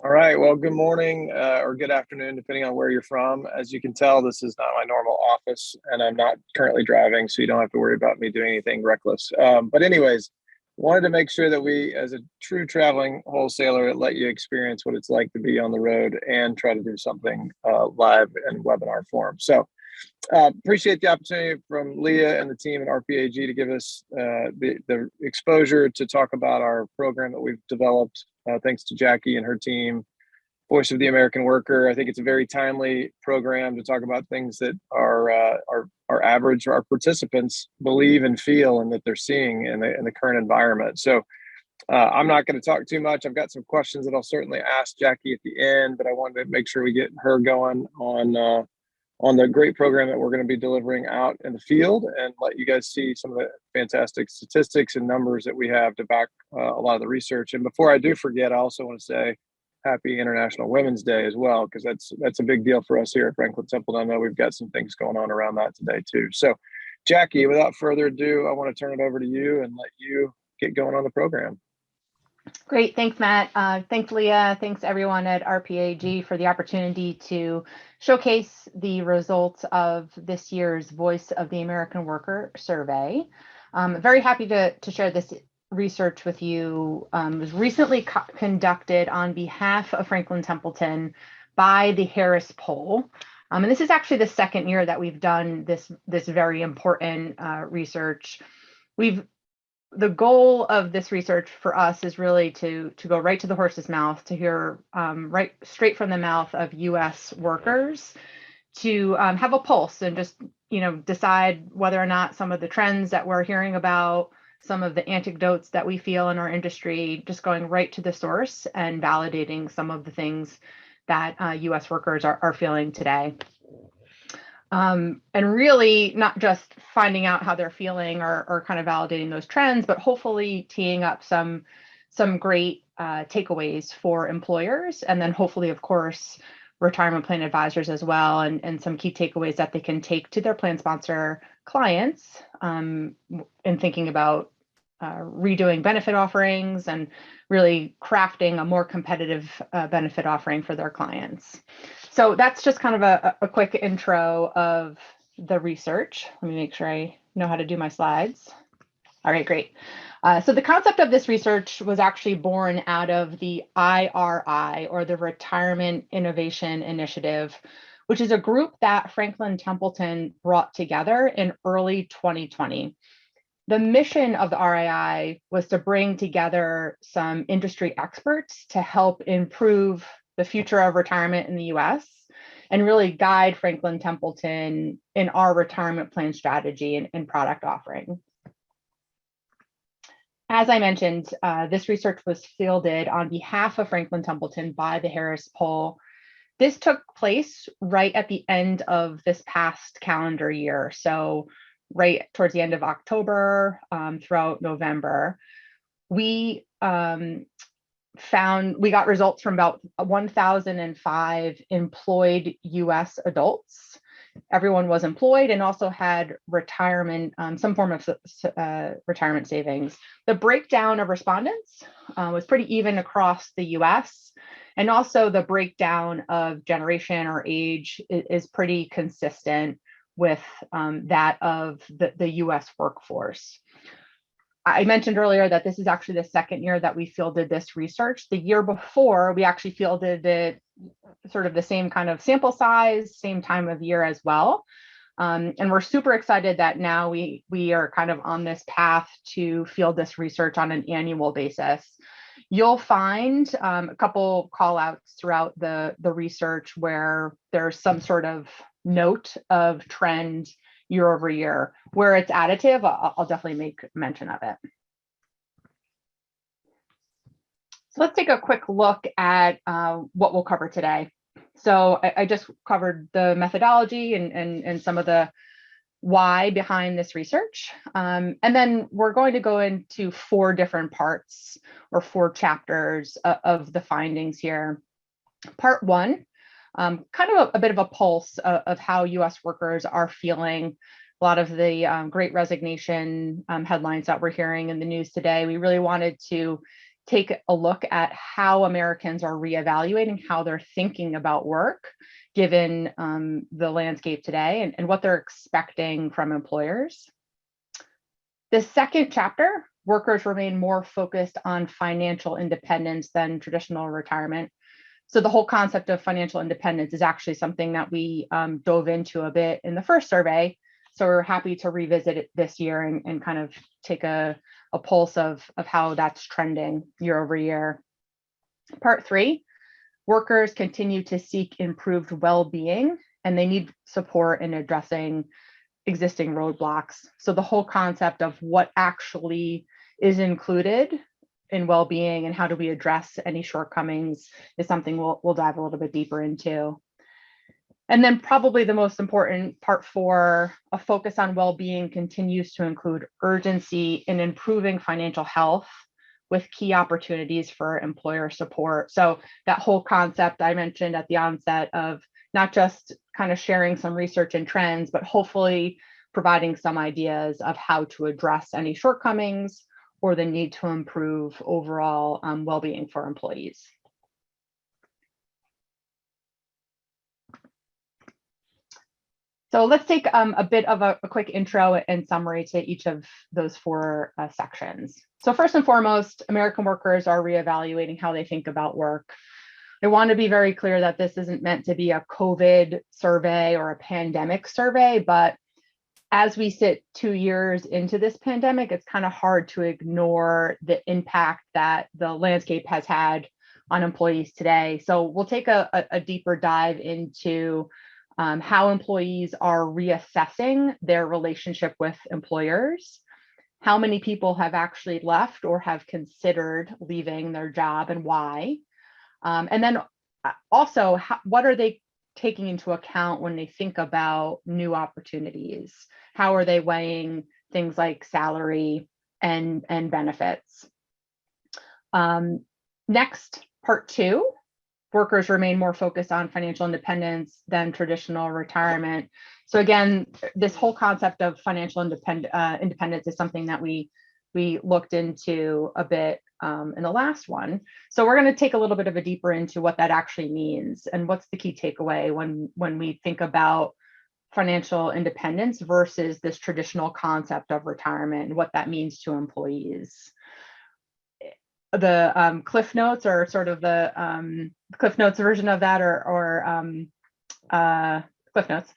All right. Well, good morning or good afternoon, depending on where you're from. As you can tell, this is not my normal office, and I'm not currently driving, so you don't have to worry about me doing anything reckless. But anyways, wanted to make sure that we, as a true traveling wholesaler, let you experience what it's like to be on the road and try to do something live in webinar form. So appreciate the opportunity from Leah and the team at RPAG to give us the exposure to talk about our program that we've developed. Thanks to Jackie and her team, Voice of the American Worker. I think it's a very timely program to talk about things that our average, our participants believe and feel and that they're seeing in the current environment. So I'm not going to talk too much. I've got some questions that I'll certainly ask Jackie at the end, but I wanted to make sure we get her going on the great program that we're going to be delivering out in the field and let you guys see some of the fantastic statistics and numbers that we have to back a lot of the research. And before I do forget, I also want to say happy International Women's Day as well, because that's a big deal for us here at Franklin Templeton. I know we've got some things going on around that today too. So Jackie, without further ado, I want to turn it over to you and let you get going on the program. Great. Thanks, Matt. Thanks, Leah. Thanks, everyone at RPAG for the opportunity to showcase the results of this year's Voice of the American Worker survey. I'm very happy to share this research with you. It was recently conducted on behalf of Franklin Templeton by the Harris Poll. And this is actually the second year that we've done this very important research. The goal of this research for us is really to go right to the horse's mouth, to hear right straight from the mouth of U.S. workers, to have a pulse and just decide whether or not some of the trends that we're hearing about, some of the anecdotes that we feel in our industry, just going right to the source and validating some of the things that U.S. workers are feeling today. And really not just finding out how they're feeling or kind of validating those trends, but hopefully teeing up some great takeaways for employers, and then hopefully, of course, retirement plan advisors as well, and some key takeaways that they can take to their plan sponsor clients in thinking about redoing benefit offerings and really crafting a more competitive benefit offering for their clients. So that's just kind of a quick intro of the research. Let me make sure I know how to do my slides. All right, great. So the concept of this research was actually born out of the IRI, or the Retirement Innovation Initiative, which is a group that Franklin Templeton brought together in early 2020. The mission of the RII was to bring together some industry experts to help improve the future of retirement in the US and really guide Franklin Templeton in our retirement plan strategy and product offering. As I mentioned, this research was fielded on behalf of Franklin Templeton by the Harris Poll. This took place right at the end of this past calendar year, so right towards the end of October, throughout November. We got results from about 1,005 employed US adults. Everyone was employed and also had retirement, some form of retirement savings. The breakdown of respondents was pretty even across the US, and also the breakdown of generation or age is pretty consistent with that of the US workforce. I mentioned earlier that this is actually the second year that we fielded this research. The year before, we actually fielded it sort of the same kind of sample size, same time of year as well. And we're super excited that now we are kind of on this path to field this research on an annual basis. You'll find a couple call outs throughout the research where there's some sort of note of trend year over year. Where it's additive, I'll definitely make mention of it. So let's take a quick look at what we'll cover today. So I just covered the methodology and some of the why behind this research. And then we're going to go into 4 different parts or 4 chapters of the findings here. Part 1, kind of a bit of a pulse of how US workers are feeling. A lot of the great resignation headlines that we're hearing in the news today. We really wanted to take a look at how Americans are reevaluating how they're thinking about work, given the landscape today and what they're expecting from employers. The second chapter, workers remain more focused on financial independence than traditional retirement. So the whole concept of financial independence is actually something that we dove into a bit in the first survey. So we're happy to revisit it this year and kind of take a pulse of how that's trending year over year. Part 3, workers continue to seek improved well-being, and they need support in addressing existing roadblocks. So the whole concept of what actually is included in well-being and how do we address any shortcomings is something we'll dive a little bit deeper into. And then probably the most important, part 4, a focus on well-being continues to include urgency in improving financial health with key opportunities for employer support. So that whole concept I mentioned at the onset of not just kind of sharing some research and trends, but hopefully providing some ideas of how to address any shortcomings or the need to improve overall well-being for employees. So let's take a bit of a quick intro and summary to each of those 4 sections. So first and foremost, American workers are reevaluating how they think about work. I want to be very clear that this isn't meant to be a COVID survey or a pandemic survey, but as we sit 2 years into this pandemic, it's kind of hard to ignore the impact that the landscape has had on employees today. So we'll take a deeper dive into how employees are reassessing their relationship with employers, how many people have actually left or have considered leaving their job and why. And then also, what are they taking into account when they think about new opportunities? How are they weighing things like salary and benefits? Next, part 2. Workers remain more focused on financial independence than traditional retirement. So again, this whole concept of financial independence is something that we looked into a bit in the last one. So we're going to take a little bit of a deeper into what that actually means and what's the key takeaway when we think about financial independence versus this traditional concept of retirement and what that means to employees. The Cliff Notes, or sort of the Cliff Notes version of that, or Cliff Notes,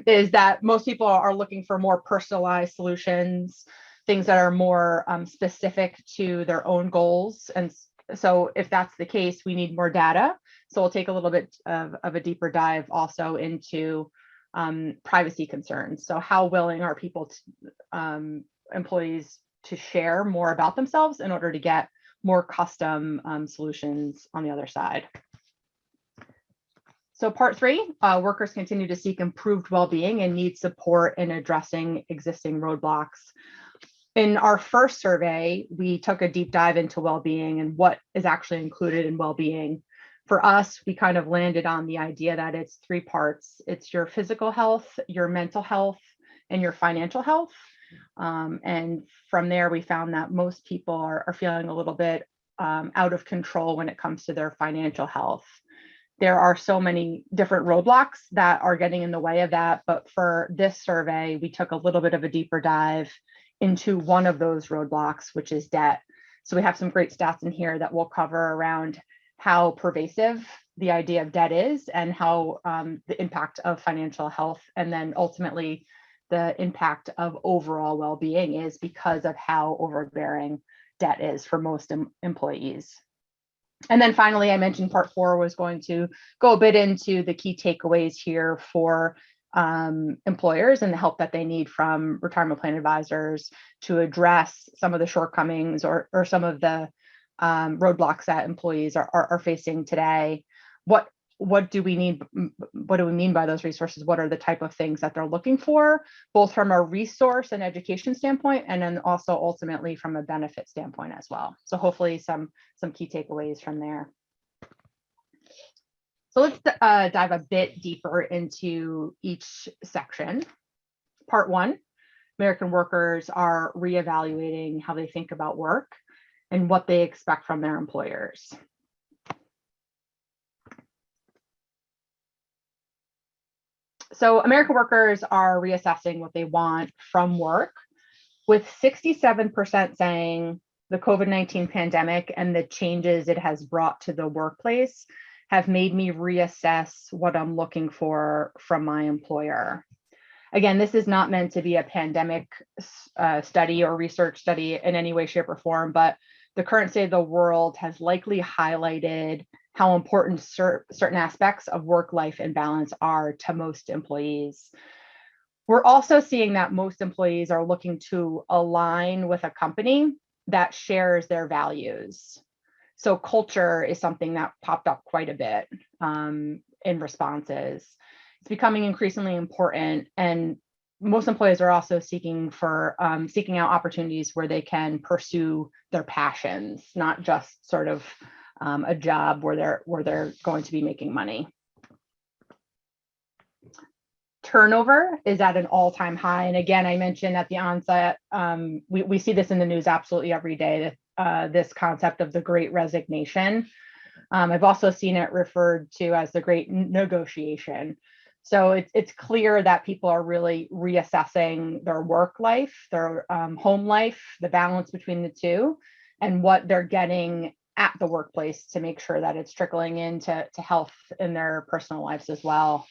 is that most people are looking for more personalized solutions, things that are more specific to their own goals. And so if that's the case, we need more data. So we'll take a little bit of a deeper dive also into privacy concerns. So how willing are people, employees, to share more about themselves in order to get more custom solutions on the other side. So part 3, workers continue to seek improved well-being and need support in addressing existing roadblocks. In our first survey, we took a deep dive into well-being and what is actually included in well-being. For us, we kind of landed on the idea that it's 3 parts. It's your physical health, your mental health, and your financial health. And from there, we found that most people are feeling a little bit out of control when it comes to their financial health. There are so many different roadblocks that are getting in the way of that. But for this survey, we took a little bit of a deeper dive into one of those roadblocks, which is debt. So we have some great stats in here that we'll cover around how pervasive the idea of debt is and how the impact of financial health, and then ultimately the impact of overall well-being is because of how overbearing debt is for most employees. And then finally, I mentioned part 4 was going to go a bit into the key takeaways here for employers and the help that they need from retirement plan advisors to address some of the shortcomings or some of the roadblocks that employees are facing today. What do we need? What do we mean by those resources? What are the type of things that they're looking for, both from a resource and education standpoint, and then also ultimately from a benefit standpoint as well. So hopefully some key takeaways from there. So let's dive a bit deeper into each section. Part 1, American workers are reevaluating how they think about work. and what they expect from their employers. So American workers are reassessing what they want from work, with 67% saying the COVID-19 pandemic and the changes it has brought to the workplace have made me reassess what I'm looking for from my employer. Again, this is not meant to be a pandemic study or research study in any way, shape, or form, but the current state of the world has likely highlighted how important certain aspects of work life and balance are to most employees. We're also seeing that most employees are looking to align with a company that shares their values. So culture is something that popped up quite a bit in responses. It's becoming increasingly important, and most employees are also seeking out opportunities where they can pursue their passions, not just sort of a job where they're going to be making money. Turnover is at an all-time high, and again, I mentioned at the onset, we see this in the news absolutely every day. This concept of the Great Resignation. I've also seen it referred to as the Great Negotiation. So it's clear that people are really reassessing their work life, their home life, the balance between the two, and what they're getting at the workplace to make sure that it's trickling into health in their personal lives as well.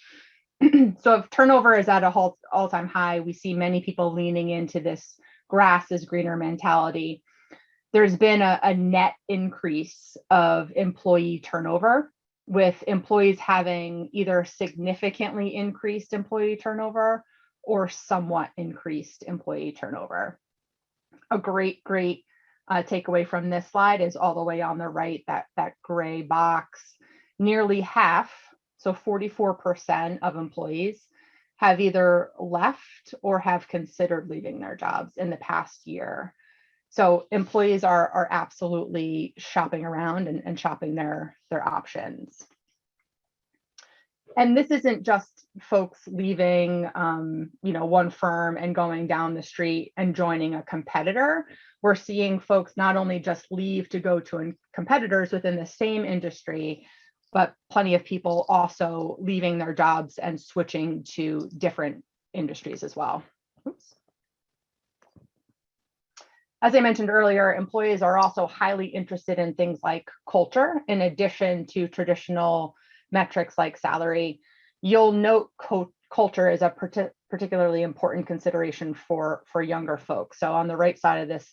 So if turnover is at an all-time high, we see many people leaning into this grass is greener mentality. There's been a net increase of employee turnover, with employees having either significantly increased employee turnover or somewhat increased employee turnover. A great takeaway from this slide is all the way on the right, that gray box. Nearly half, so 44% of employees have either left or have considered leaving their jobs in the past year. So employees are absolutely shopping around and shopping their options. And this isn't just folks leaving, one firm and going down the street and joining a competitor. We're seeing folks not only just leave to go to competitors within the same industry, but plenty of people also leaving their jobs and switching to different industries as well. Oops. As I mentioned earlier, employees are also highly interested in things like culture, in addition to traditional metrics like salary. You'll note culture is a particularly important consideration for younger folks. So on the right side of this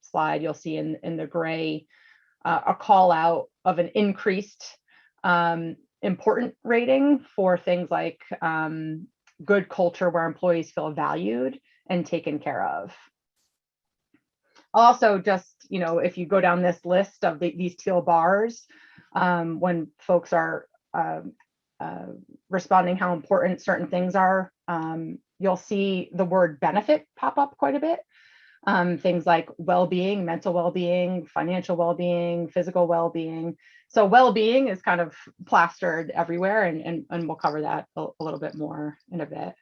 slide, you'll see in the gray a call out of an increased important rating for things like good culture where employees feel valued and taken care of. Also, just, if you go down this list of these teal bars, when folks are responding how important certain things are, you'll see the word benefit pop up quite a bit. Things like well-being, mental well-being, financial well-being, physical well-being. So well-being is kind of plastered everywhere, and we'll cover that a little bit more in a bit.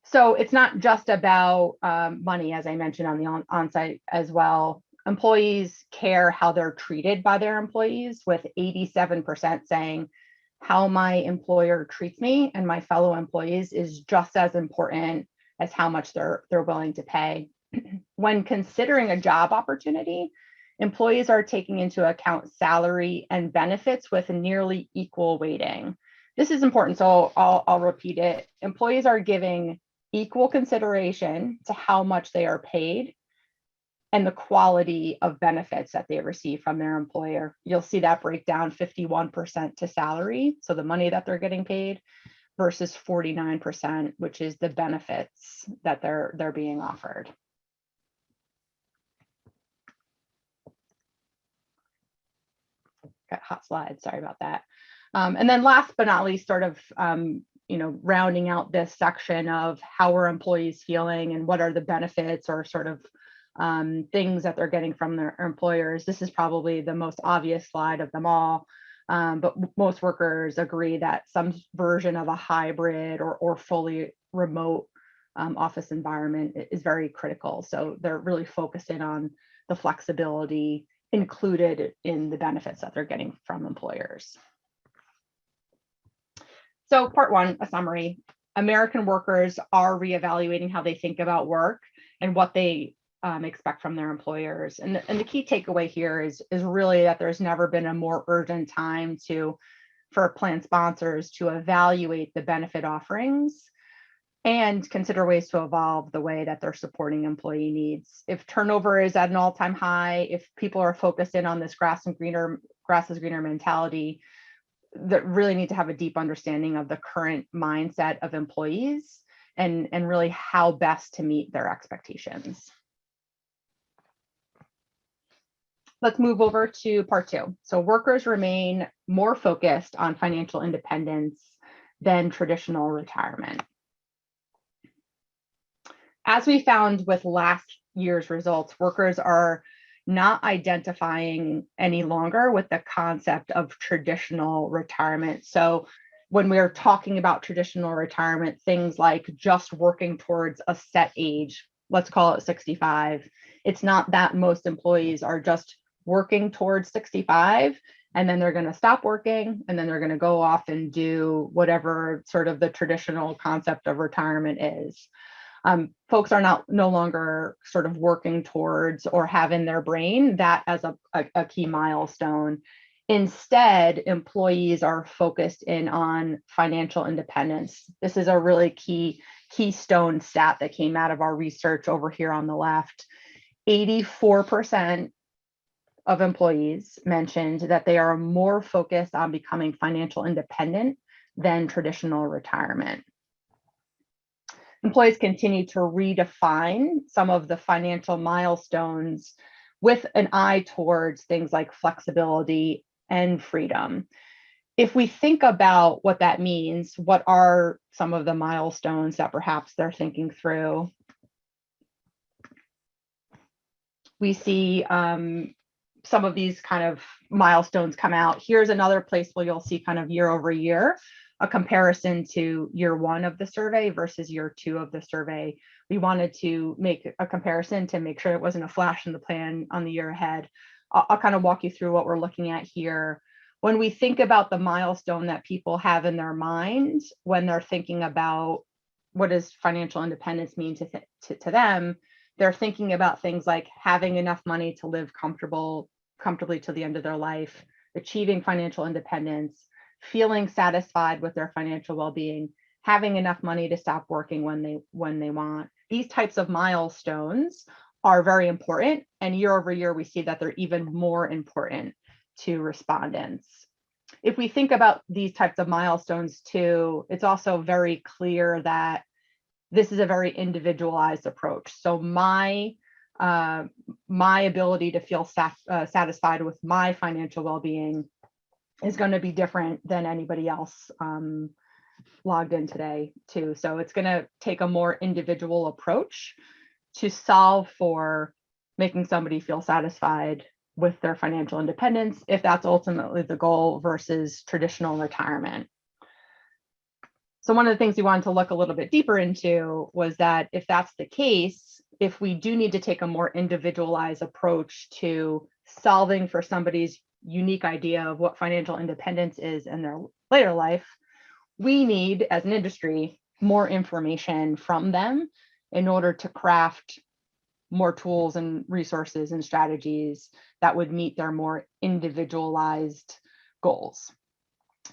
So it's not just about money, as I mentioned on the on-site as well. Employees care how they're treated by their employees, with 87% saying how my employer treats me and my fellow employees is just as important as how much they're willing to pay. When considering a job opportunity, employees are taking into account salary and benefits with a nearly equal weighting. This is important, so I'll repeat it. Employees are giving equal consideration to how much they are paid and the quality of benefits that they receive from their employer. You'll see that breakdown 51% to salary, so the money that they're getting paid, versus 49%, which is the benefits that they're being offered. Got hot slides, sorry about that. And then last but not least, sort of rounding out this section of how are employees feeling and what are the benefits or sort of things that they're getting from their employers. This is probably the most obvious slide of them all, but most workers agree that some version of a hybrid or fully remote office environment is very critical. So they're really focused in on the flexibility included in the benefits that they're getting from employers. So part one, a summary. American workers are reevaluating how they think about work and what they expect from their employers. And the key takeaway here is really that there's never been a more urgent time for plan sponsors to evaluate the benefit offerings and consider ways to evolve the way that they're supporting employee needs. If turnover is at an all-time high, if people are focused in on this grass is greener mentality, that really need to have a deep understanding of the current mindset of employees and really how best to meet their expectations. Let's move over to part two. So workers remain more focused on financial independence than traditional retirement. As we found with last year's results, workers are not identifying any longer with the concept of traditional retirement. So when we're talking about traditional retirement, things like just working towards a set age, let's call it 65, it's not that most employees are just working towards 65 and then they're going to stop working and then they're going to go off and do whatever sort of the traditional concept of retirement is. Folks are no longer sort of working towards or have in their brain that as a key milestone. Instead, employees are focused in on financial independence. This is a really keystone stat that came out of our research over here on the left. 84% of employees mentioned that they are more focused on becoming financial independent than traditional retirement. Employees continue to redefine some of the financial milestones with an eye towards things like flexibility and freedom. If we think about what that means, what are some of the milestones that perhaps they're thinking through? We see some of these kind of milestones come out. Here's another place where you'll see kind of year over year a comparison to year one of the survey versus year two of the survey. We wanted to make a comparison to make sure it wasn't a flash in the pan on the year ahead. I'll kind of walk you through what we're looking at here. When we think about the milestone that people have in their mind when they're thinking about what does financial independence mean to them, they're thinking about things like having enough money to live comfortably to the end of their life, achieving financial independence, feeling satisfied with their financial well-being, having enough money to stop working when they want. These types of milestones are very important, and year over year we see that they're even more important to respondents. If we think about these types of milestones too, it's also very clear that this is a very individualized approach. So my ability to feel satisfied with my financial well-being is going to be different than anybody else logged in today too. So it's going to take a more individual approach to solve for making somebody feel satisfied with their financial independence, if that's ultimately the goal, versus traditional retirement. So one of the things we wanted to look a little bit deeper into was that if that's the case, if we do need to take a more individualized approach to solving for somebody's unique idea of what financial independence is in their later life, we need, as an industry, more information from them in order to craft more tools and resources and strategies that would meet their more individualized goals.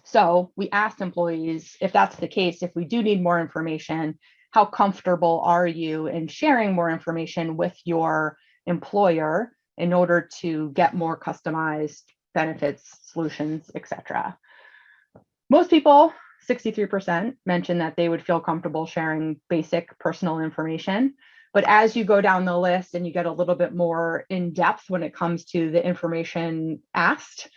So we asked employees, if that's the case, if we do need more information, how comfortable are you in sharing more information with your employer in order to get more customized benefits, solutions, etc. Most people, 63%, mentioned that they would feel comfortable sharing basic personal information. But as you go down the list and you get a little bit more in depth when it comes to the information asked,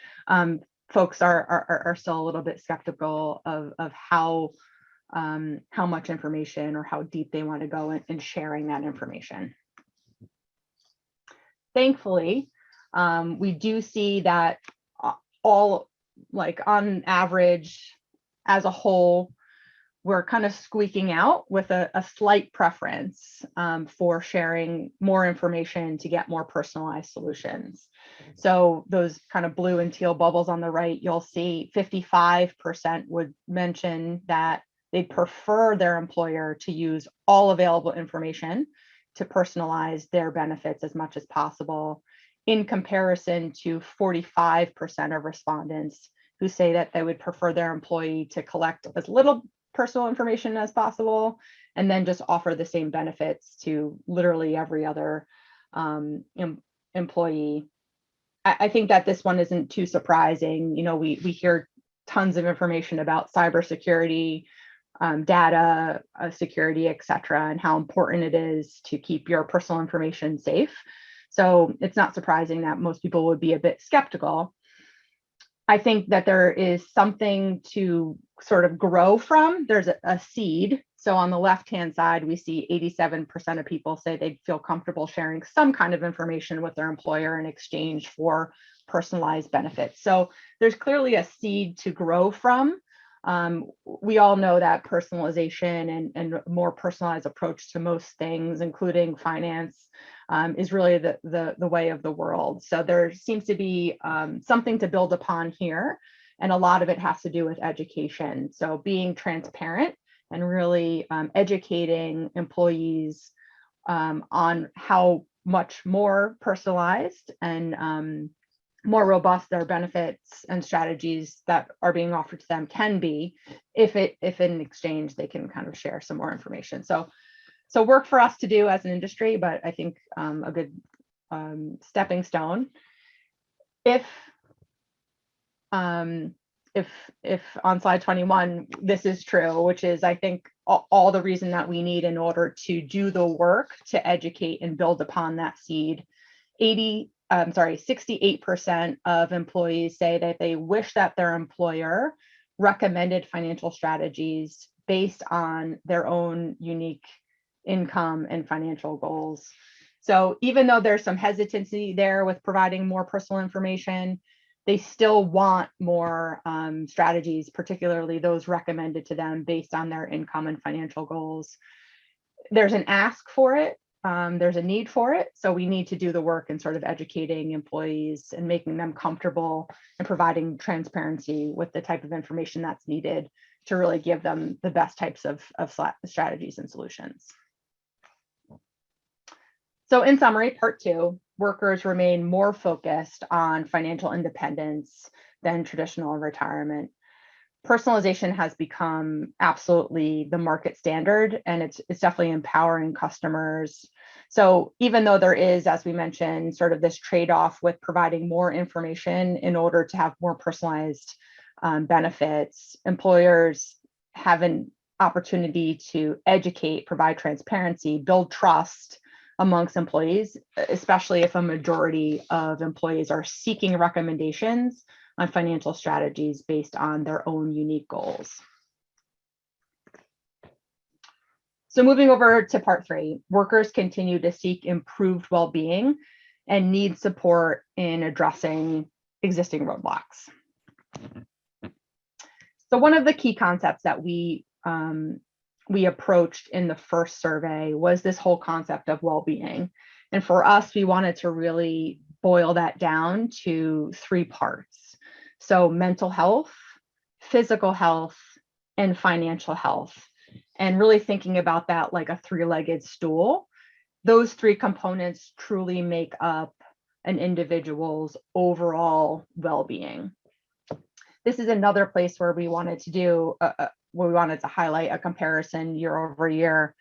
folks are still a little bit skeptical of how much information or how deep they want to go in sharing that information. Thankfully, we do see that all, like on average, as a whole, we're kind of squeaking out with a slight preference for sharing more information to get more personalized solutions. So those kind of blue and teal bubbles on the right, you'll see 55% would mention that they'd prefer their employer to use all available information to personalize their benefits as much as possible, in comparison to 45% of respondents who say that they would prefer their employee to collect as little personal information as possible and then just offer the same benefits to literally every other employee. I think that this one isn't too surprising. You know, we hear tons of information about cybersecurity, data security, et cetera, and how important it is to keep your personal information safe. So it's not surprising that most people would be a bit skeptical. I think that there is something to sort of grow from. There's a seed. So on the left-hand side, we see 87% of people say they'd feel comfortable sharing some kind of information with their employer in exchange for personalized benefits. So there's clearly a seed to grow from. We all know that personalization and more personalized approach to most things, including finance, is really the way of the world. So there seems to be something to build upon here. And a lot of it has to do with education. So being transparent and really educating employees on how much more personalized and more robust their benefits and strategies that are being offered to them can be, if in exchange they can kind of share some more information. So work for us to do as an industry, but I think a good stepping stone. If on slide 21, this is true, which is, I think, all the reason that we need in order to do the work to educate and build upon that seed. 68% of employees say that they wish that their employer recommended financial strategies based on their own unique income and financial goals. So even though there's some hesitancy there with providing more personal information, they still want more strategies, particularly those recommended to them based on their income and financial goals. There's an ask for it. There's a need for it. So we need to do the work in sort of educating employees and making them comfortable and providing transparency with the type of information that's needed to really give them the best types of strategies and solutions. So in summary, part 2, workers remain more focused on financial independence than traditional retirement. Personalization has become absolutely the market standard, and it's definitely empowering customers. So even though there is, as we mentioned, sort of this trade-off with providing more information in order to have more personalized benefits, employers have an opportunity to educate, provide transparency, build trust amongst employees, especially if a majority of employees are seeking recommendations on financial strategies based on their own unique goals. So moving over to part 3, workers continue to seek improved well-being and need support in addressing existing roadblocks. So one of the key concepts that we approached in the first survey was this whole concept of well-being. And for us, we wanted to really boil that down to 3 parts. So mental health, physical health, and financial health. And really thinking about that like a 3-legged stool. Those 3 components truly make up an individual's overall well-being. This is another place where we wanted to do we wanted to highlight a comparison year over year.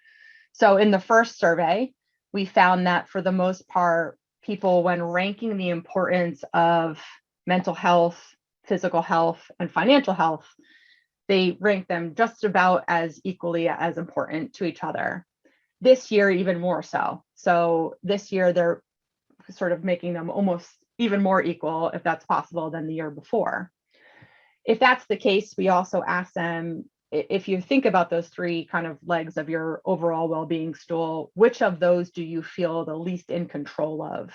So in the first survey, we found that for the most part, people, when ranking the importance of mental health, physical health, and financial health, they rank them just about as equally as important to each other. This year, even more so. So this year, they're sort of making them almost even more equal, if that's possible, than the year before. If that's the case, we also ask them, if you think about those 3 kind of legs of your overall well-being stool, which of those do you feel the least in control of?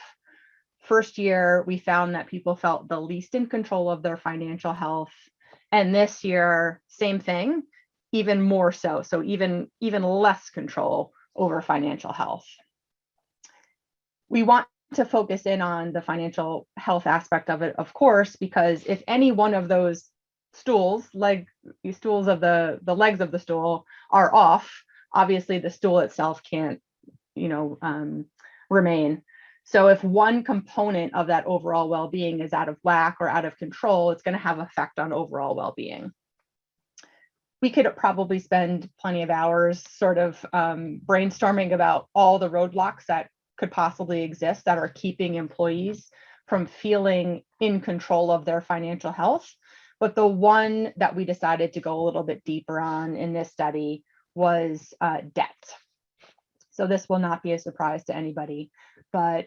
First year, we found that people felt the least in control of their financial health. And this year, same thing. even more so. So even less control over financial health. We want to focus in on the financial health aspect of it, of course, because if any one of those stools of the legs of the stool are off, obviously the stool itself can't, remain. So if one component of that overall well-being is out of whack or out of control, it's going to have effect on overall well-being. We could probably spend plenty of hours sort of brainstorming about all the roadblocks that could possibly exist that are keeping employees from feeling in control of their financial health. But the one that we decided to go a little bit deeper on in this study was debt. So this will not be a surprise to anybody, but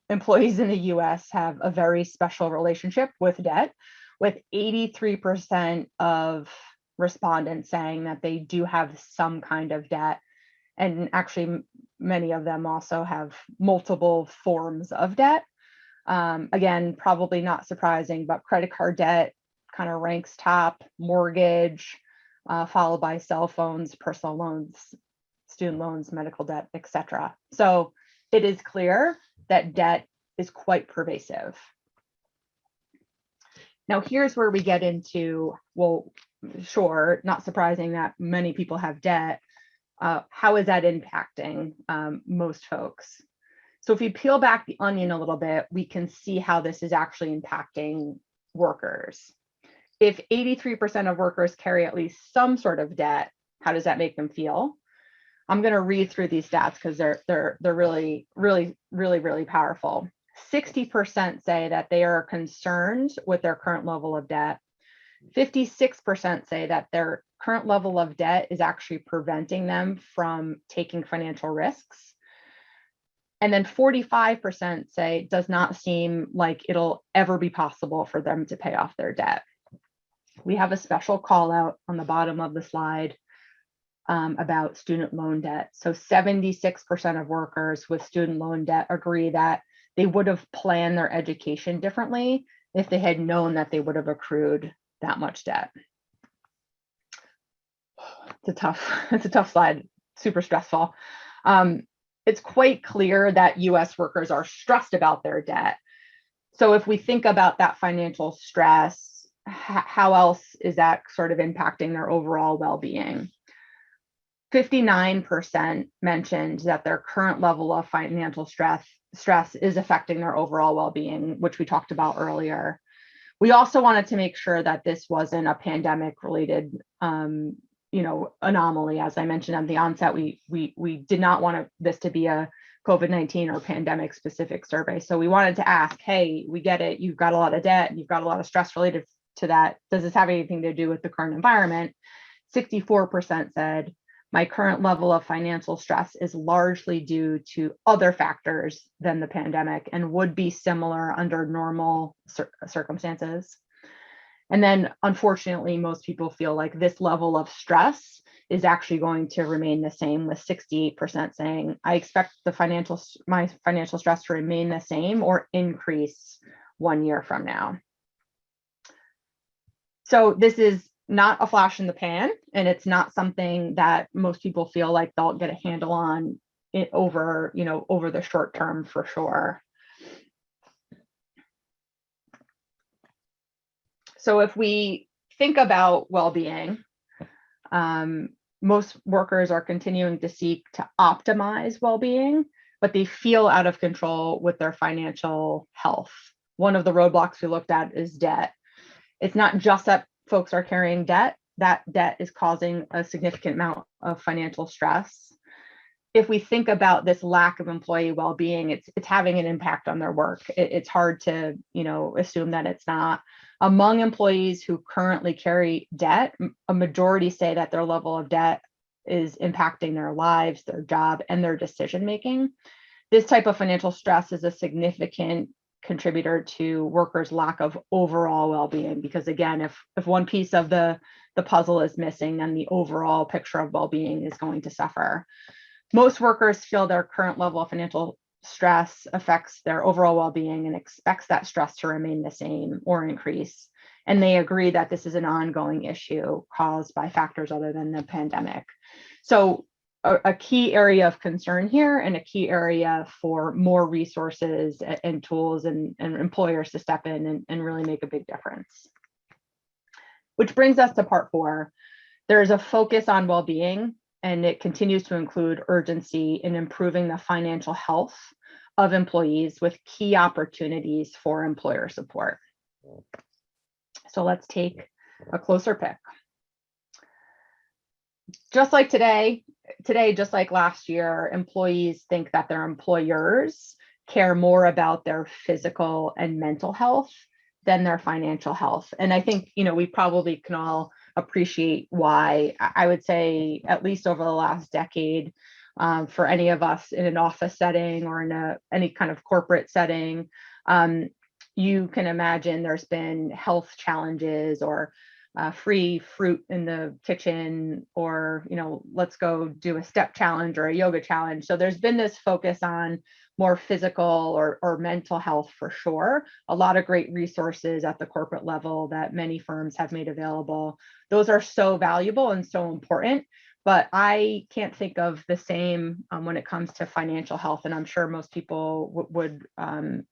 employees in the US have a very special relationship with debt, with 83% of respondents saying that they do have some kind of debt. And actually, many of them also have multiple forms of debt. Again, probably not surprising, but credit card debt kind of ranks top, mortgage, followed by cell phones, personal loans, student loans, medical debt, etc. So it is clear that debt is quite pervasive. Now, here's where we get into, well, sure, not surprising that many people have debt. How is that impacting most folks? So if we peel back the onion a little bit, we can see how this is actually impacting workers. If 83% of workers carry at least some sort of debt, how does that make them feel? I'm going to read through these stats because they're really, really, really, really powerful. 60% say that they are concerned with their current level of debt. 56% say that their current level of debt is actually preventing them from taking financial risks. And then 45% say it does not seem like it'll ever be possible for them to pay off their debt. We have a special call out on the bottom of the slide about student loan debt. So 76% of workers with student loan debt agree that they would have planned their education differently if they had known that they would have accrued that much debt. It's a tough slide, super stressful. It's quite clear that US workers are stressed about their debt. So if we think about that financial stress, how else is that sort of impacting their overall well-being? 59% mentioned that their current level of financial stress is affecting their overall well-being, which we talked about earlier. We also wanted to make sure that this wasn't a pandemic-related, anomaly. As I mentioned at the onset, we did not want this to be a COVID-19 or pandemic-specific survey. So we wanted to ask, hey, we get it. You've got a lot of debt. And you've got a lot of stress related to that. Does this have anything to do with the current environment? 64% said, my current level of financial stress is largely due to other factors than the pandemic and would be similar under normal circumstances. And then, unfortunately, most people feel like this level of stress is actually going to remain the same, with 68% saying, I expect my financial stress to remain the same or increase 1 year from now. So this is not a flash in the pan, and it's not something that most people feel like they'll get a handle on it over the short term for sure. So if we think about well-being, most workers are continuing to seek to optimize well-being, but they feel out of control with their financial health. One of the roadblocks we looked at is debt. It's not just that folks are carrying debt, that debt is causing a significant amount of financial stress. If we think about this lack of employee well-being, it's having an impact on their work. It's hard to, assume that it's not. Among employees who currently carry debt, a majority say that their level of debt is impacting their lives, their job, and their decision-making. This type of financial stress is a significant contributor to workers' lack of overall well-being, because again, if one piece of the puzzle is missing, then the overall picture of well-being is going to suffer. Most workers feel their current level of financial stress affects their overall well-being and expects that stress to remain the same or increase. And they agree that this is an ongoing issue caused by factors other than the pandemic. So a key area of concern here, and a key area for more resources and tools and employers to step in and really make a big difference. Which brings us to part 4. There's a focus on well-being, and it continues to include urgency in improving the financial health of employees with key opportunities for employer support. So let's take a closer pick. Just like today, just like last year, employees think that their employers care more about their physical and mental health than their financial health. And I think, we probably can all appreciate why. I would say, at least over the last decade, for any of us in an office setting or in any kind of corporate setting, you can imagine there's been health challenges, or free fruit in the kitchen, or let's go do a step challenge or a yoga challenge. So there's been this focus on more physical or mental health, for sure. A lot of great resources at the corporate level that many firms have made available. Those are so valuable and so important, but I can't think of the same when it comes to financial health, and I'm sure most people would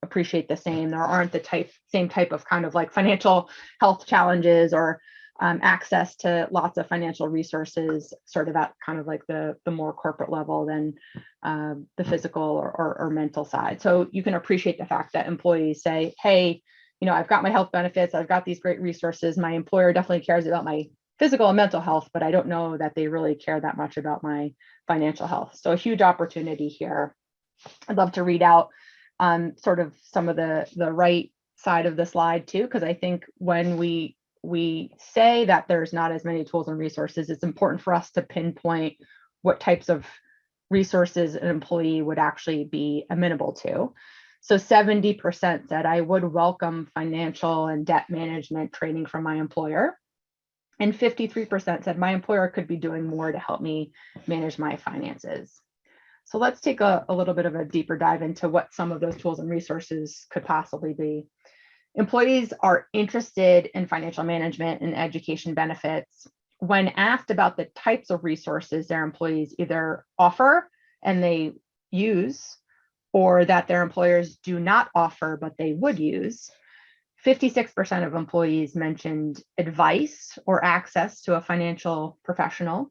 appreciate the same. There aren't the same type of kind of like financial health challenges or access to lots of financial resources sort of at kind of like the more corporate level than the physical or mental side. So you can appreciate the fact that employees say, hey, I've got my health benefits, I've got these great resources, my employer definitely cares about my physical and mental health, but I don't know that they really care that much about my financial health. So a huge opportunity here. I'd love to read out sort of some of the right side of the slide too, because I think when we say that there's not as many tools and resources, it's important for us to pinpoint what types of resources an employee would actually be amenable to. So 70% said, I would welcome financial and debt management training from my employer. And 53% said, my employer could be doing more to help me manage my finances. So let's take a little bit of a deeper dive into what some of those tools and resources could possibly be. Employees are interested in financial management and education benefits when asked about the types of resources their employees either offer and they use, or that their employers do not offer but they would use. 56% of employees mentioned advice or access to a financial professional.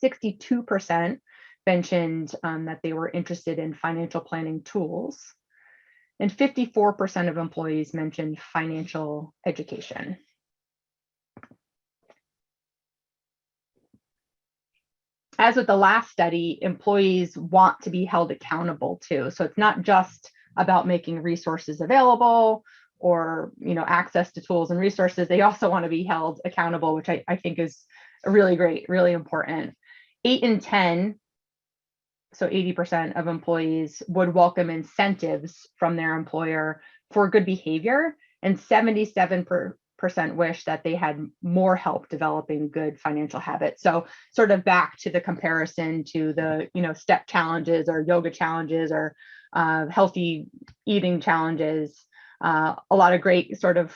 62% mentioned that they were interested in financial planning tools. And 54% of employees mentioned financial education. As with the last study, employees want to be held accountable too. So it's not just about making resources available or access to tools and resources. They also want to be held accountable, which I think is really great, really important. 8 in 10, so 80% of employees would welcome incentives from their employer for good behavior, and 77% wish that they had more help developing good financial habits. So sort of back to the comparison to the step challenges or yoga challenges or healthy eating challenges. A lot of great sort of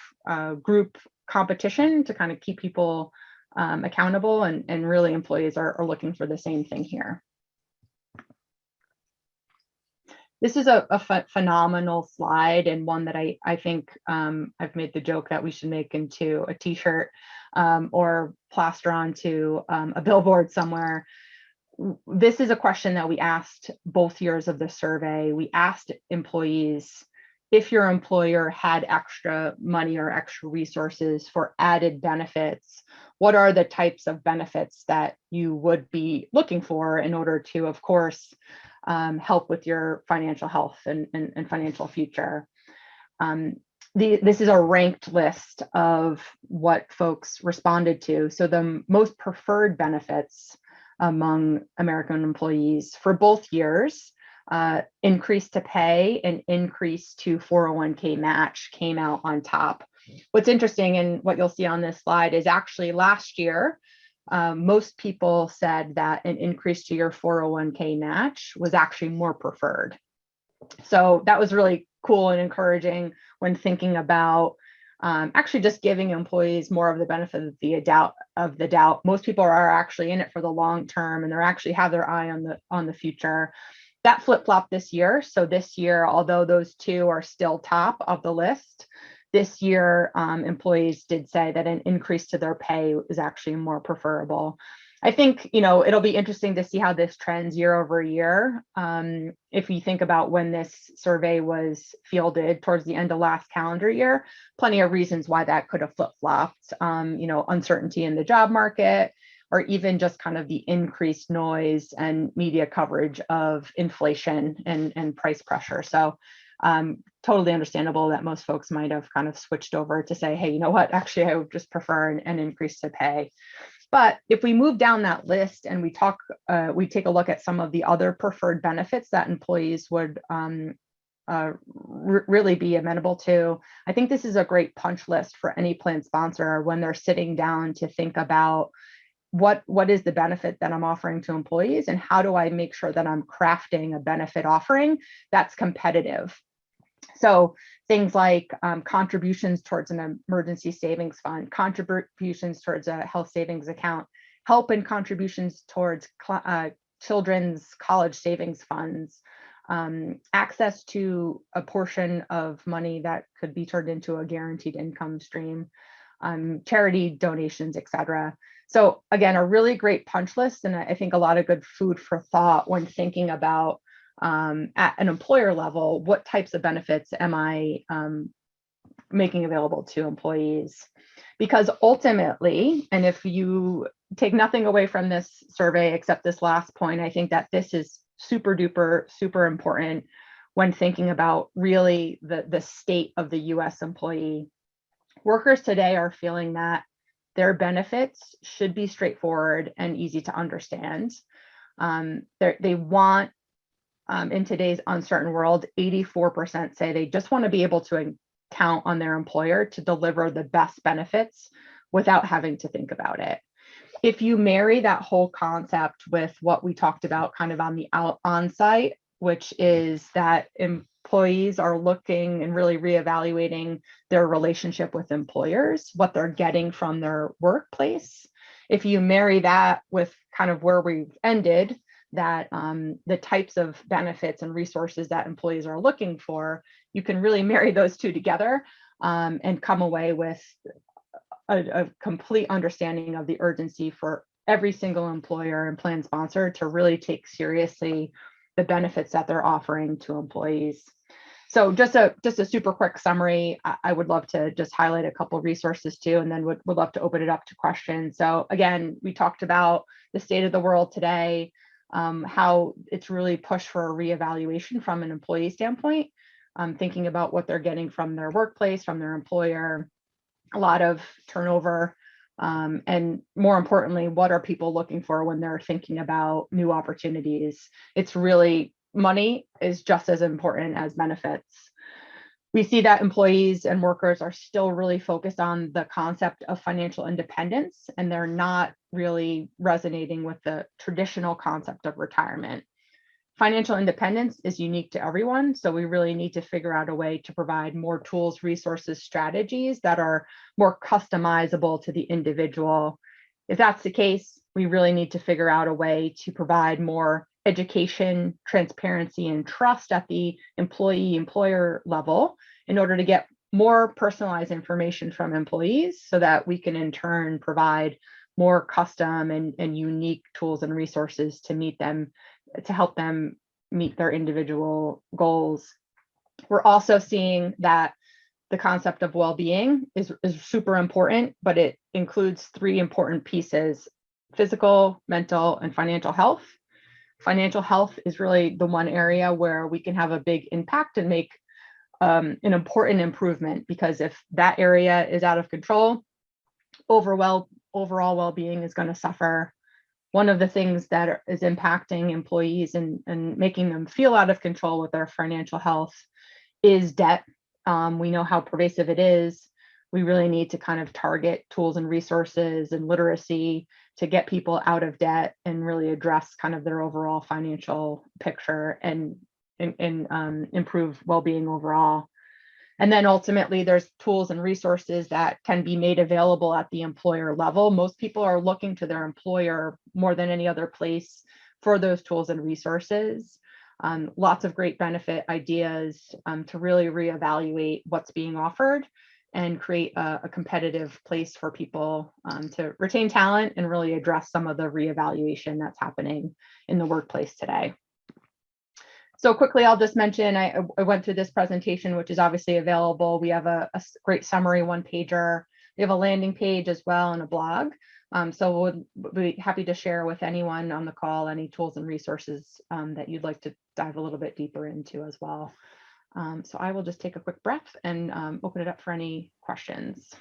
group competition to kind of keep people accountable, and really employees are looking for the same thing here. This is a phenomenal slide, and one that I think I've made the joke that we should make into a t-shirt or plaster onto a billboard somewhere. This is a question that we asked both years of the survey. We asked employees, if your employer had extra money or extra resources for added benefits, what are the types of benefits that you would be looking for in order to, of course, help with your financial health and financial future? This is a ranked list of what folks responded to. So the most preferred benefits among American employees for both years, increase to pay and increase to 401k match came out on top. What's interesting, and what you'll see on this slide, is actually last year, most people said that an increase to your 401k match was actually more preferred. So that was really cool and encouraging when thinking about actually just giving employees more of the benefit of the doubt. Most people are actually in it for the long term, and they're actually have their eye on the future. That flip-flopped this year. So this year, although those two are still top of the list, this year employees did say that an increase to their pay is actually more preferable. I think, it'll be interesting to see how this trends year over year. If you think about when this survey was fielded towards the end of last calendar year, plenty of reasons why that could have flip-flopped. Uncertainty in the job market, or even just kind of the increased noise and media coverage of inflation and price pressure. So totally understandable that most folks might have kind of switched over to say, hey, you know what, actually, I would just prefer an increase to pay. But if we move down that list and we take a look at some of the other preferred benefits that employees would really be amenable to, I think this is a great punch list for any plan sponsor when they're sitting down to think about what is the benefit that I'm offering to employees, and how do I make sure that I'm crafting a benefit offering that's competitive. So things like contributions towards an emergency savings fund, contributions towards a health savings account, help and contributions towards children's college savings funds, access to a portion of money that could be turned into a guaranteed income stream, charity donations, etc. So again, a really great punch list, and I think a lot of good food for thought when thinking about at an employer level, what types of benefits am I making available to employees? Because ultimately, and if you take nothing away from this survey except this last point, I think that this is super duper, super important when thinking about really the state of the US employee. Workers today are feeling that their benefits should be straightforward and easy to understand. They want, in today's uncertain world, 84% say they just want to be able to count on their employer to deliver the best benefits without having to think about it. If you marry that whole concept with what we talked about kind of on the on-site, which is that employees are looking and really reevaluating their relationship with employers, what they're getting from their workplace. If you marry that with kind of where we've ended, that the types of benefits and resources that employees are looking for, you can really marry those two together and come away with a complete understanding of the urgency for every single employer and plan sponsor to really take seriously the benefits that they're offering to employees. So just a super quick summary. I would love to just highlight a couple of resources too, and then would love to open it up to questions. So again, we talked about the state of the world today, how it's really pushed for a reevaluation from an employee standpoint, thinking about what they're getting from their workplace, from their employer, a lot of turnover, and more importantly, what are people looking for when they're thinking about new opportunities? It's really, money is just as important as benefits. We see that employees and workers are still really focused on the concept of financial independence, and they're not really resonating with the traditional concept of retirement. Financial independence is unique to everyone, so we really need to figure out a way to provide more tools, resources, strategies that are more customizable to the individual. If that's the case, we really need to figure out a way to provide more education, transparency, and trust at the employee-employer level in order to get more personalized information from employees so that we can in turn provide more custom and unique tools and resources to meet them, to help them meet their individual goals. We're also seeing that the concept of well-being is super important, but it includes three important pieces: physical, mental, and financial health. Financial health is really the one area where we can have a big impact and make an important improvement, because if that area is out of control, overall well-being is going to suffer. One of the things that is impacting employees and making them feel out of control with their financial health is debt. We know how pervasive it is. We really need to kind of target tools and resources and literacy to get people out of debt and really address kind of their overall financial picture and improve well-being overall. And then ultimately there's tools and resources that can be made available at the employer level. Most people are looking to their employer more than any other place for those tools and resources. Lots of great benefit ideas to really reevaluate what's being offered and create a competitive place for people to retain talent and really address some of the reevaluation that's happening in the workplace today. So quickly, I'll just mention, I went through this presentation, which is obviously available. We have a great summary one-pager. We have a landing page as well and a blog. So we'll be happy to share with anyone on the call any tools and resources that you'd like to dive a little bit deeper into as well. So I will just take a quick breath and open it up for any questions.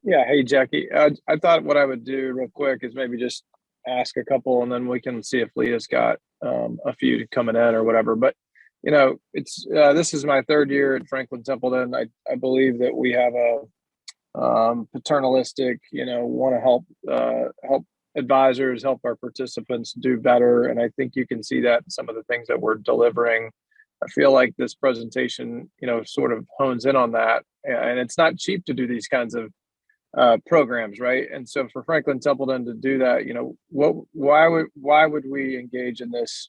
Yeah, hey Jackie, I thought what I would do real quick is maybe just ask a couple, and then we can see if Leah's got a few coming in or whatever. But you know, it's this is my third year at Franklin Templeton. I believe that we have a paternalistic, you know, want to help advisors, help our participants do better, and I think you can see that in some of the things that we're delivering. I feel like this presentation, you know, sort of hones in on that, and it's not cheap to do these kinds of programs, right? And so for Franklin Templeton to do that, you know, why would we engage in this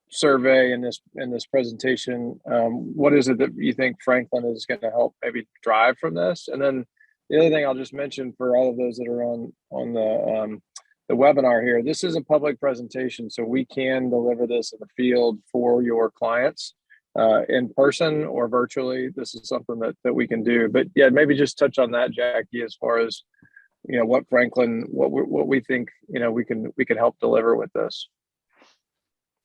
survey in this presentation? What is it that you think Franklin is going to help maybe drive from this? And then the other thing I'll just mention for all of those that are on the webinar here, this is a public presentation, so we can deliver this in the field for your clients. In person or virtually. This is something that we can do. But yeah, maybe just touch on that, Jackie, as far as, you know, what Franklin, what we think, you know, we can help deliver with this.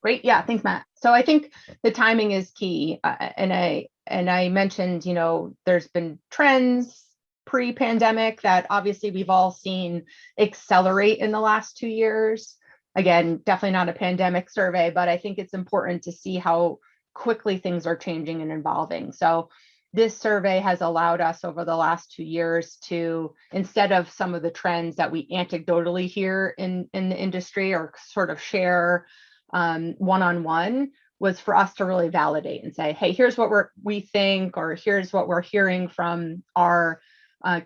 Great. Yeah, thanks, Matt. So I think the timing is key. And I mentioned, you know, there's been trends pre-pandemic that obviously we've all seen accelerate in the last 2 years. Again, definitely not a pandemic survey, but I think it's important to see how quickly things are changing and evolving. So this survey has allowed us over the last 2 years to, instead of some of the trends that we anecdotally hear in the industry or sort of share one-on-one, was for us to really validate and say, hey, here's what we think, or here's what we're hearing from our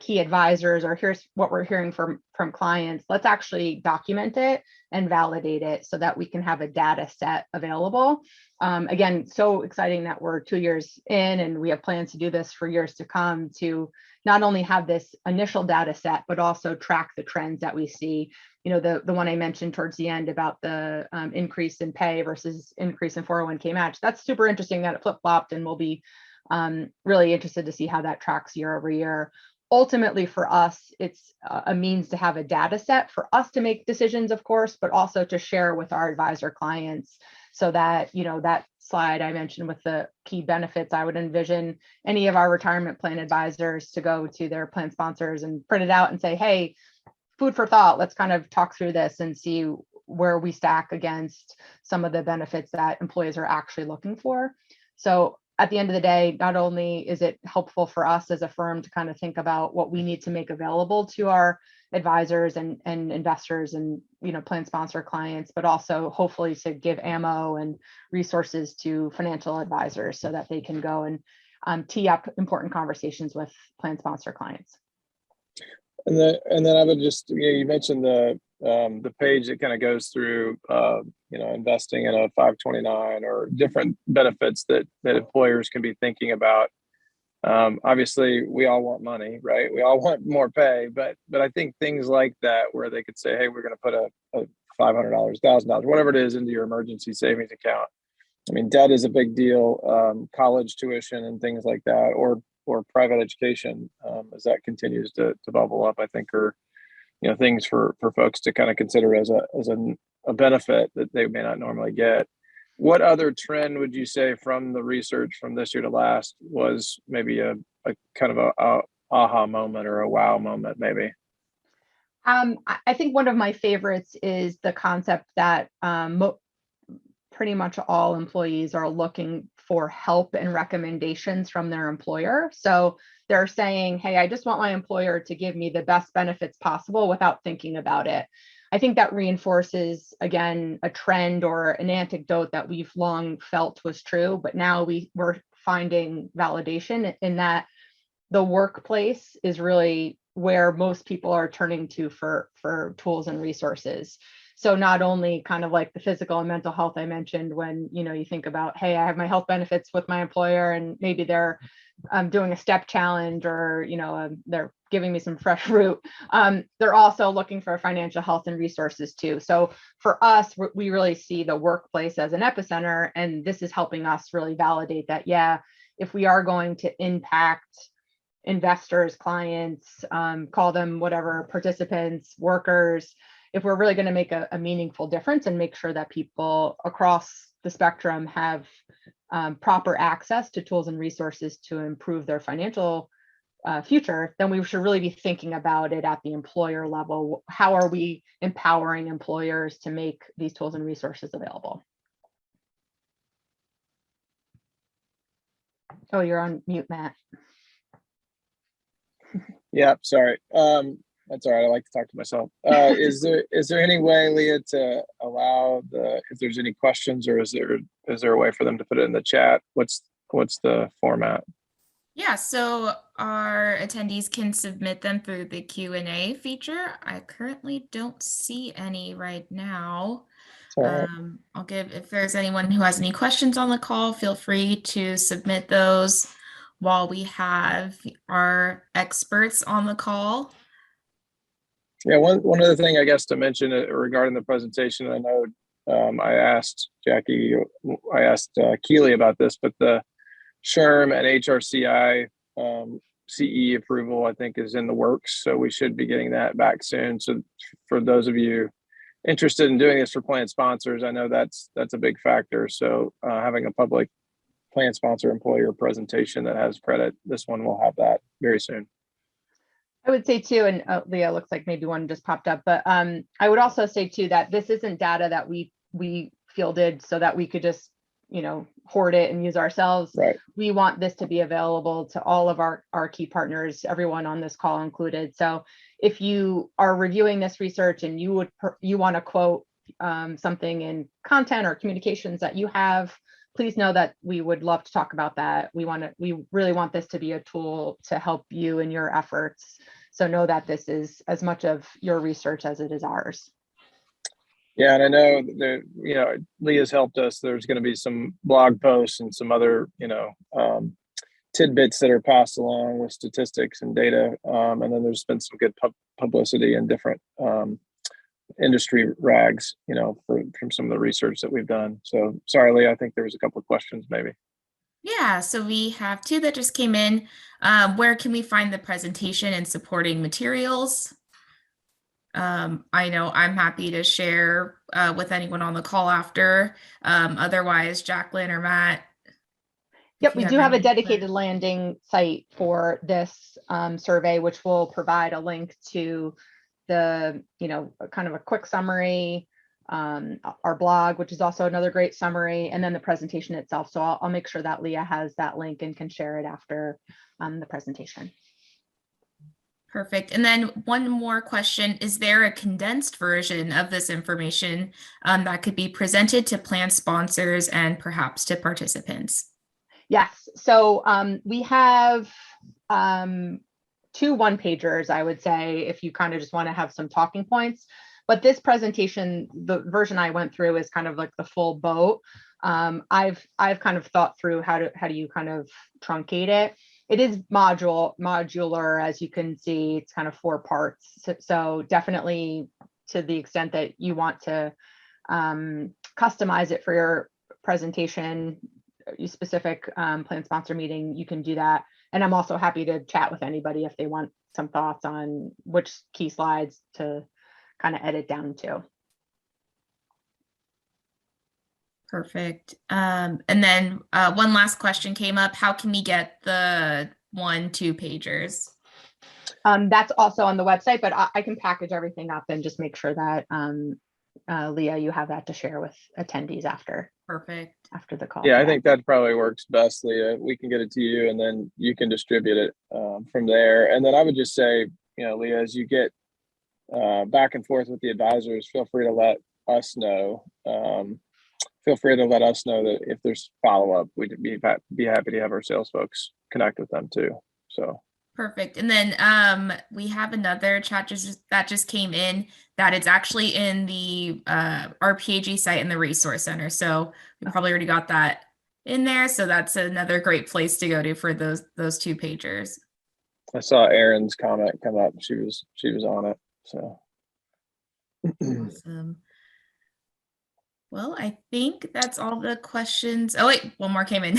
key advisors, or here's what we're hearing from clients. Let's actually document it and validate it so that we can have a data set available. Again, so exciting that we're 2 years in and we have plans to do this for years to come, to not only have this initial data set, but also track the trends that we see. You know, the one I mentioned towards the end about the increase in pay versus increase in 401k match, that's super interesting that it flip-flopped, and we'll be really interested to see how that tracks year over year. Ultimately for us, it's a means to have a data set for us to make decisions, of course, but also to share with our advisor clients, so that, you know, that slide I mentioned with the key benefits, I would envision any of our retirement plan advisors to go to their plan sponsors and print it out and say, hey, food for thought, let's kind of talk through this and see where we stack against some of the benefits that employees are actually looking for. So at the end of the day, not only is it helpful for us as a firm to kind of think about what we need to make available to our advisors and investors and, you know, plan sponsor clients, but also hopefully to give ammo and resources to financial advisors so that they can go and tee up important conversations with plan sponsor clients. And then I would just, you know, you mentioned the page that kind of goes through, you know, investing in a 529 or different benefits that employers can be thinking about. Obviously, we all want money, right? We all want more pay, but I think things like that, where they could say, hey, we're going to put a $500, $1,000, whatever it is, into your emergency savings account. I mean, debt is a big deal, college tuition and things like that, or private education, as that continues to bubble up, I think, are, you know, things for folks to kind of consider as a benefit that they may not normally get. What other trend would you say from the research from this year to last was maybe a kind of a aha moment or a wow moment, maybe? I think one of my favorites is the concept that pretty much all employees are looking for help and recommendations from their employer. So they're saying, hey, I just want my employer to give me the best benefits possible without thinking about it. I think that reinforces, again, a trend or an anecdote that we've long felt was true, but now we're finding validation in that the workplace is really where most people are turning to for tools and resources. So not only kind of like the physical and mental health I mentioned, when you think about, hey, I have my health benefits with my employer and maybe they're doing a step challenge, or they're giving me some fresh fruit. They're also looking for financial health and resources too. So for us, we really see the workplace as an epicenter, and this is helping us really validate that, yeah, if we are going to impact investors, clients, call them whatever, participants, workers, if we're really going to make a meaningful difference and make sure that people across the spectrum have proper access to tools and resources to improve their financial future, then we should really be thinking about it at the employer level. How are we empowering employers to make these tools and resources available? Oh, you're on mute, Matt. Yeah, sorry. That's all right. I like to talk to myself. Is there any way, Leah, to allow if there's any questions, or is there a way for them to put it in the chat? What's the format? Yeah, so our attendees can submit them through the Q&A feature. I currently don't see any right now. Right. I'll give, if there's anyone who has any questions on the call, feel free to submit those while we have our experts on the call. Yeah, one other thing I guess to mention regarding the presentation, I know I asked Keely about this, but the SHRM and HRCI CE approval, I think, is in the works. So we should be getting that back soon. So for those of you interested in doing this for plan sponsors, I know that's a big factor. So having a public plan sponsor employer presentation that has credit, this one will have that very soon. I would say too, and Leah, looks like maybe one just popped up, but I would also say too that this isn't data that we fielded so that we could just hoard it and use ourselves. Right. We want this to be available to all of our key partners, everyone on this call included. So if you are reviewing this research and you want to quote something in content or communications that you have, please know that we would love to talk about that. We really want this to be a tool to help you in your efforts. So know that this is as much of your research as it is ours. Yeah, and I know that Leah's helped us. There's going to be some blog posts and some other tidbits that are passed along with statistics and data, and then there's been some good publicity in different industry rags, from some of the research that we've done. So sorry, Leah, I think there was a couple of questions maybe. Yeah, so we have two that just came in. Where can we find the presentation and supporting materials? I know I'm happy to share with anyone on the call after. Otherwise, Jacqueline or Matt. Yep, we do have a dedicated landing site for this survey, which will provide a link to the, kind of a quick summary, our blog, which is also another great summary, and then the presentation itself. So I'll make sure that Leah has that link and can share it after the presentation. Perfect. And then one more question, is there a condensed version of this information that could be presented to plan sponsors and perhaps to participants? Yes. So we have 2 one-pagers, I would say, if you kind of just want to have some talking points. But this presentation, the version I went through, is kind of like the full boat. I've kind of thought through how do you kind of truncate it. It is modular, as you can see. It's kind of 4 parts. So definitely, to the extent that you want to customize it for your presentation, your specific plan sponsor meeting, you can do that. And I'm also happy to chat with anybody if they want some thoughts on which key slides to kind of edit down to. Perfect. And then one last question came up. How can we get the 1-2 pagers? That's also on the website, but I can package everything up and just make sure that Leah, you have that to share with attendees after. Perfect. After the call. Yeah, I think that probably works best, Leah. We can get it to you and then you can distribute it from there. And then I would just say, Leah, as you get back and forth with the advisors, feel free to let us know. feel free to let us know that if there's follow-up, we'd be happy to have our sales folks connect with them too. So perfect. And then we have another chat that just came in that it's actually in the RPAG site in the resource center. So we probably already got that in there. So that's another great place to go to for those 2 pagers. I saw Erin's comment come up. She was on it. So Awesome. Well, I think that's all the questions. Oh wait, one more came in.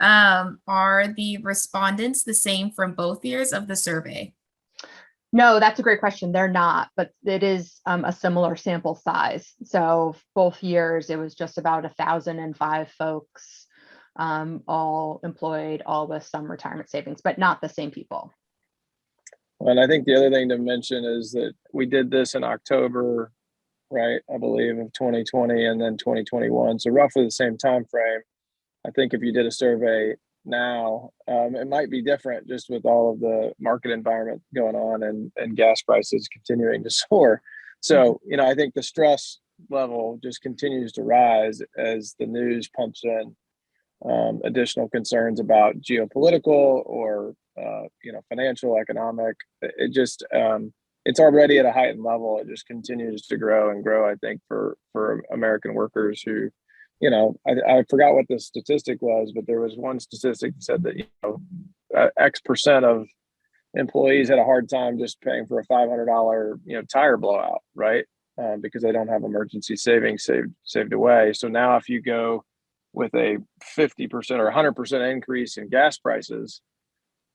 Are the respondents the same from both years of the survey? No, that's a great question. They're not, but it is a similar sample size. So both years, it was just about 1,005 folks, all employed, all with some retirement savings, but not the same people. and I think the other thing to mention is that we did this in October, right? I believe of 2020 and then 2021. So roughly the same time frame. I think if you did a survey now, it might be different just with all of the market environment going on and gas prices continuing to soar. So, I think the stress level just continues to rise as the news pumps in additional concerns about geopolitical or, financial, economic. It just, it's already at a heightened level. It just continues to grow and grow, I think, for American workers who, I forgot what the statistic was, but there was one statistic that said that, X% of employees had a hard time just paying for a $500, tire blowout, right? Because they don't have emergency savings saved away. So now if you go with a 50% or 100% increase in gas prices,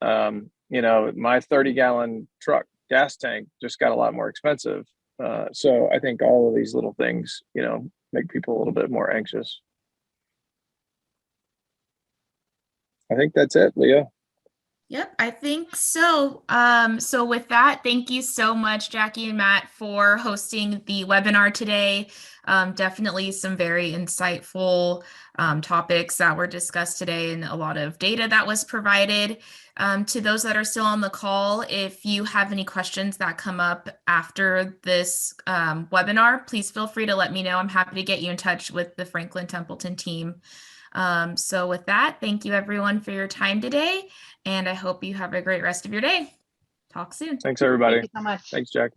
my 30-gallon truck gas tank just got a lot more expensive. So I think all of these little things, make people a little bit more anxious. I think that's it, Leah. Yep, I think so. So with that, thank you so much, Jackie and Matt, for hosting the webinar today. Definitely some very insightful topics that were discussed today and a lot of data that was provided. To those that are still on the call, if you have any questions that come up after this webinar, please feel free to let me know. I'm happy to get you in touch with the Franklin Templeton team. So with that, thank you everyone for your time today, and I hope you have a great rest of your day. Talk soon. Thanks, everybody. Thank you so much. Thanks, Jackie.